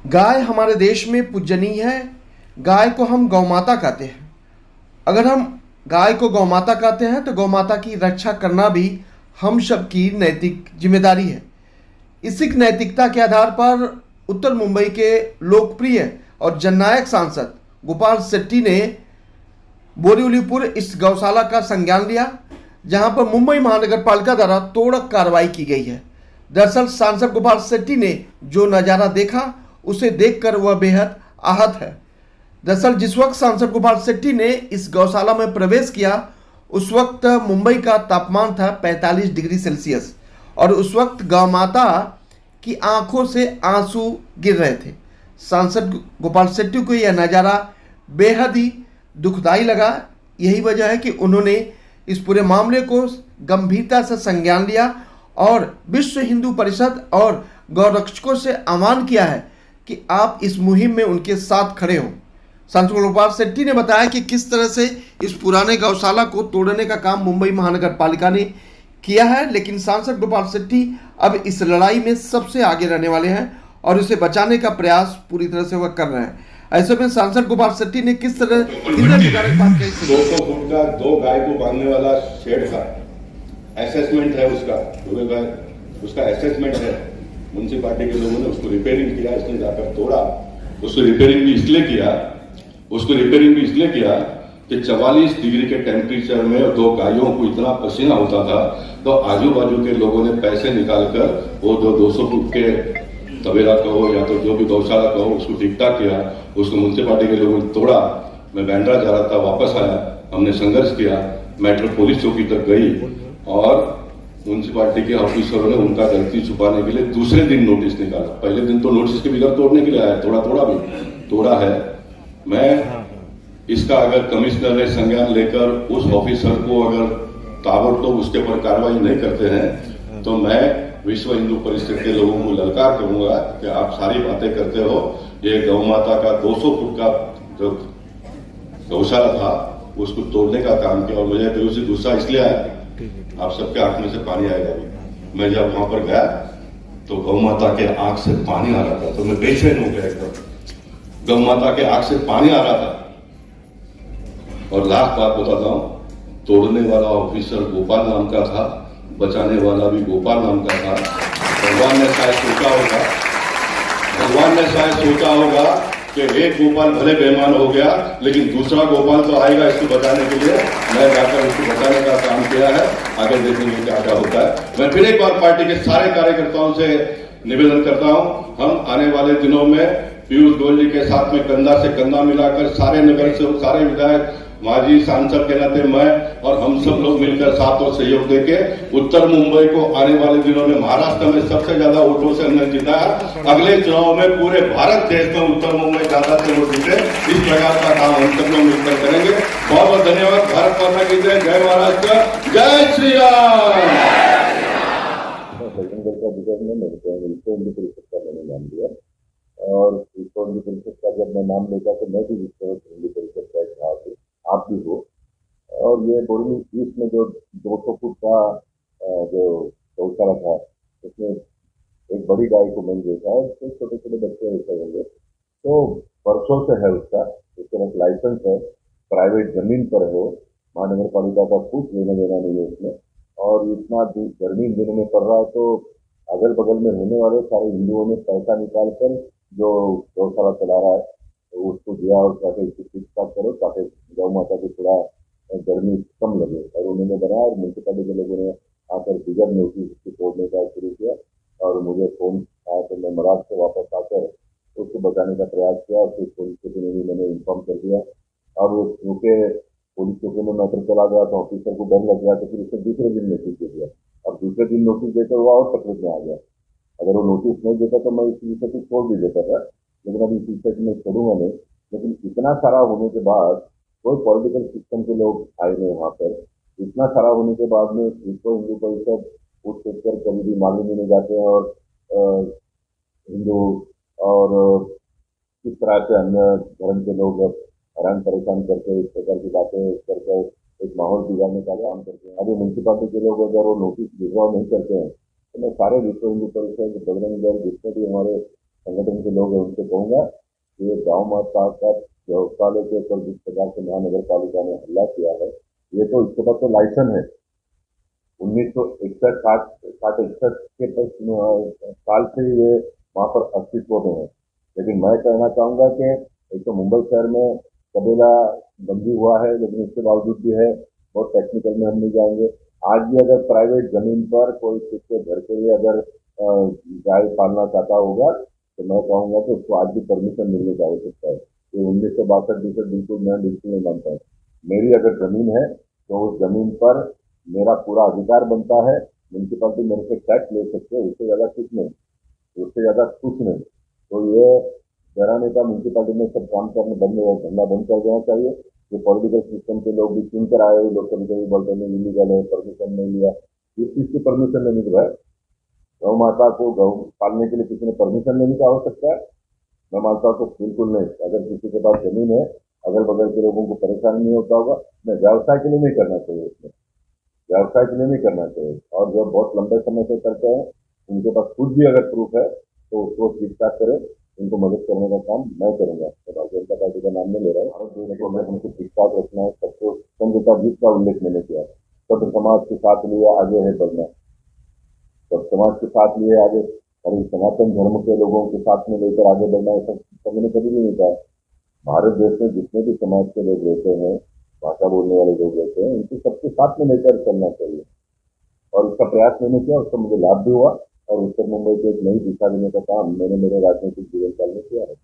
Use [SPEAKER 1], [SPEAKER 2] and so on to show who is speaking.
[SPEAKER 1] गाय हमारे देश में पूजनीय है। गाय को हम गौमाता कहते हैं। अगर हम गाय को गौमाता कहते हैं तो गौमाता की रक्षा करना भी हम सब की नैतिक जिम्मेदारी है। इसी नैतिकता के आधार पर उत्तर मुंबई के लोकप्रिय और जननायक सांसद गोपाल शेट्टी ने बोरीवलीपुर इस गौशाला का संज्ञान लिया, जहां पर मुंबई महानगर पालिका द्वारा तोड़क कार्रवाई की गई है। दरअसल सांसद गोपाल शेट्टी ने जो नज़ारा देखा उसे देखकर वह बेहद आहत है। दरअसल जिस वक्त सांसद गोपाल शेट्टी ने इस गौशाला में प्रवेश किया उस वक्त मुंबई का तापमान था 45 डिग्री सेल्सियस और उस वक्त गौ माता की आंखों से आंसू गिर रहे थे। सांसद गोपाल शेट्टी को यह नज़ारा बेहद ही दुखदाई लगा। यही वजह है कि उन्होंने इस पूरे मामले को गंभीरता से संज्ञान लिया और विश्व हिंदू परिषद और गौरक्षकों से आह्वान किया है कि आप इस मुहिम में उनके साथ खड़े हों। सांसद गोपाल शेट्टी ने बताया कि किस तरह से इस पुराने गौशाला को तोड़ने का काम मुंबई महानगर पालिका ने किया है, लेकिन सांसद गोपाल शेट्टी अब इस लड़ाई में सबसे आगे रहने वाले हैं और उसे बचाने का प्रयास पूरी तरह से वह कर रहे हैं। ऐसे में सांसद गोपाल शेट्टी ने किस तरह
[SPEAKER 2] 200 फुट का 2 गाय को बांधने वाला शेड था, असेसमेंट है उसका असेसमेंट है। म्युनिसिपालिटी के लोगों ने उसको रिपेयरिंग किया, इसने जाकर तोड़ा। उसको रिपेयरिंग भी इसलिए किया कि 44 डिग्री के टेम्परेचर में 2 गायों को इतना पसीना होता था, तो आजू बाजू के लोगों ने पैसे निकालकर वो 200 फुट के तबेला कहो या तो जो भी गौशाला कहो उसको ठीक ठाक किया। उसको म्युनिसिपालिटी के लोगों ने तोड़ा। मैं बैंड्रा जा रहा था, वापस आया, हमने संघर्ष किया, मैट्रो पुलिस चौकी तक गई और म्युनिसिपालिटी के ऑफिसरों ने उनका गलती छुपाने के लिए दूसरे दिन नोटिस निकाला। पहले दिन तो नोटिस के बगैर तोड़ने के लिए आया, तोड़ा है। मैं इसका अगर कमिश्नर ने संज्ञान लेकर उस ऑफिसर को अगर ताबड़तोड़ उसके ऊपर कार्रवाई नहीं करते हैं तो मैं विश्व हिंदू परिषद के लोगों को ललकार करूंगा कि आप सारी बातें करते हो। ये गौ माता का 200 फुट का जो गौशाला था उसको तोड़ने का काम किया और मुझे दिल से गुस्सा इसलिए आया, आप सबके आंख में से पानी आएगा। मैं जब वहां पर गया तो गौ माता के आंख से पानी आ रहा था, तो मैं बेचैन हो गया एकदम। गौ माता के आंख से पानी आ रहा था। और लास्ट बात बताता हूं, तोड़ने वाला ऑफिसर गोपाल नाम का था, बचाने वाला भी गोपाल नाम का था। भगवान ने शायद सोचा होगा कि एक गोपाल भले बेईमान हो गया लेकिन दूसरा गोपाल तो आएगा इसको बचाने के लिए। मैं जाकर इसको बचाने का काम किया है, आगे देखेंगे क्या क्या होता है। मैं फिर एक बार पार्टी के सारे कार्यकर्ताओं से निवेदन करता हूं, हम आने वाले दिनों में पीयूष गोयल जी के साथ में कंधा से कंधा मिलाकर सारे नगर से सारे विधायक, माजी सांसद के नाते मैं और हम सब लोग मिलकर साथ और सहयोग देके उत्तर मुंबई को आने वाले दिनों में महाराष्ट्र में सबसे ज्यादा वोटों से हमने जिताया। अगले चुनाव में पूरे भारत देश में उत्तर मुंबई ज्यादा से वोट जीते, इस प्रकार का काम हम सब लोग मिलकर करेंगे। बहुत बहुत धन्यवाद। भारत माता की जय, जय महाराष्ट्र, जय श्री राम।
[SPEAKER 3] और विश्व हिंदू परिषद का जब मैं नाम लेता तो मैं भी विश्व हिंदू परिषद का एक भाग हूँ, आप भी हो। और ये बोरीवली ईस्ट में जो 200 फुट का जो गौशाला था उसमें एक बड़ी गाय को मैंने देखा है, उसमें छोटे छोटे बच्चे ऐसे होंगे। तो वर्षों से है उसका एक लाइसेंस है, प्राइवेट जमीन पर है, महानगर पालिका का कुछ लेना देना नहीं है उसमें। और इतना गर्मी दिनों में पड़ रहा है तो अगल बगल में रहने वाले सारे हिंदुओं ने पैसा निकाल कर जो गौशाला चला रहा है तो उसको दिया और ताकि इसको ठीक ठाक करो ताकि गौ माता को थोड़ा गर्मी कम लगे। और उन्होंने बनाया और म्यूनसिपालिटी के लोगों ने आकर बिगड़ नोटिस उसको तोड़ने का शुरू किया और मुझे फोन आया तो मैं महाराज से वापस आकर उसको बचाने का प्रयास किया और फिर पुलिस चौकी में भी मैंने इन्फॉर्म कर दिया। और क्योंकि पुलिस चौकी में मैटर चला गया तो ऑफिसर को डर लग गया तो फिर उसने दूसरे दिन नोटिस दे दिया। अब दूसरे दिन नोटिस देकर हुआ और तकलीफ में आ गया। अगर वो नोटिस नहीं देता तो मैं इस विषय को छोड़ भी देता था, लेकिन अभी इस विषय में छोड़ूंगा नहीं। लेकिन इतना सारा होने के बाद कोई पॉलिटिकल सिस्टम के लोग आए नहीं वहाँ पर। इतना सारा होने के बाद में विश्व हिंदू परिषद उस सेक्टर कभी भी मालूम नहीं जाते हैं और हिंदू और किस तरह से अन्य धर्म के लोग हैरान परेशान करके इस प्रकार की बातें करके एक माहौल बिगाड़ने का काम करते हैं। अभी म्यूनसिपालिटी के लोग अगर वो नोटिस विड्रॉ नहीं करते हैं तो मैं सारे विश्व हिंदू परिषद, बजरंग दल, जितने भी हमारे संगठन के लोग हैं उनसे कहूंगा कि ये गाँव माता का गौशाले के ऊपर जिस प्रकार से महानगर पालिका ने हमला किया है, ये तो इसके बाद तो लाइसेंस है 1961 साठ इकसठ के साल से ये वहाँ पर अस्तित्व में है। लेकिन मैं कहना चाहूंगा कि एक तो मुंबई शहर में कबीला बंदी हुआ है, लेकिन इसके बावजूद भी है, बहुत टेक्निकल में हम नहीं जाएंगे। आज भी अगर प्राइवेट जमीन पर कोई खुद के घर के लिए अगर गाय पालना चाहता होगा तो मैं कहूंगा कि उसको आज भी परमिशन मिलने की आवश्यकता है। ये 1962 बिल्कुल नहीं मानता हूँ। मेरी अगर जमीन है तो उस जमीन पर मेरा पूरा अधिकार बनता है। म्यूनसिपालिटी मेरे से टैक्स ले सकते हैं, उससे ज्यादा कुछ नहीं, उससे ज्यादा कुछ नहीं। तो ये डराने का म्यूनसिपालिटी में सब काम करने धंधा बंद कर देना चाहिए। ये पॉलिटिकल सिस्टम के लोग भी चुन कर आए, लोग कभी कभी बोलते हैं इलीगल है, परमिशन नहीं लिया। इस चीज की परमिशन लेने के बाद गौ माता को गौ पालने के लिए किसी ने परमिशन लेने की आवश्यकता है? मैं मानता हूँ तो बिल्कुल नहीं। अगर किसी के पास जमीन है, अगल बगल के लोगों को परेशानी नहीं होता होगा, मैं व्यवसाय के लिए नहीं करना चाहिए, उसमें व्यवसाय के लिए नहीं करना चाहिए। और जो बहुत लंबे समय से करते हैं उनके पास खुद भी अगर प्रूफ है तो उसको ठीक ठाक करें, उनको मदद करने का काम मैं करूंगा। तो भारतीय जनता पार्टी का नाम नहीं ले रहा हूँ। भारत देश को मैं उनको ठीक ठाक रखना है, सबको समझौता जीत का उल्लेख मैंने किया। सब समाज के साथ लिए आगे है बढ़ना, सब समाज के साथ लिए आगे और सनातन धर्म के लोगों के साथ में लेकर आगे बढ़ना है, सब मैंने कभी भी नहीं कहा। भारत देश में जितने भी समाज के लोग रहते हैं, भाषा बोलने वाले लोग रहते हैं, उनको सबके साथ में लेकर चलना चाहिए। और उसका प्रयास मैंने किया, उसका मुझे लाभ भी हुआ और उत्तर मुंबई को एक नई दिशा देने का काम मैंने मेरे राजनीतिक जीवन काल में किया है।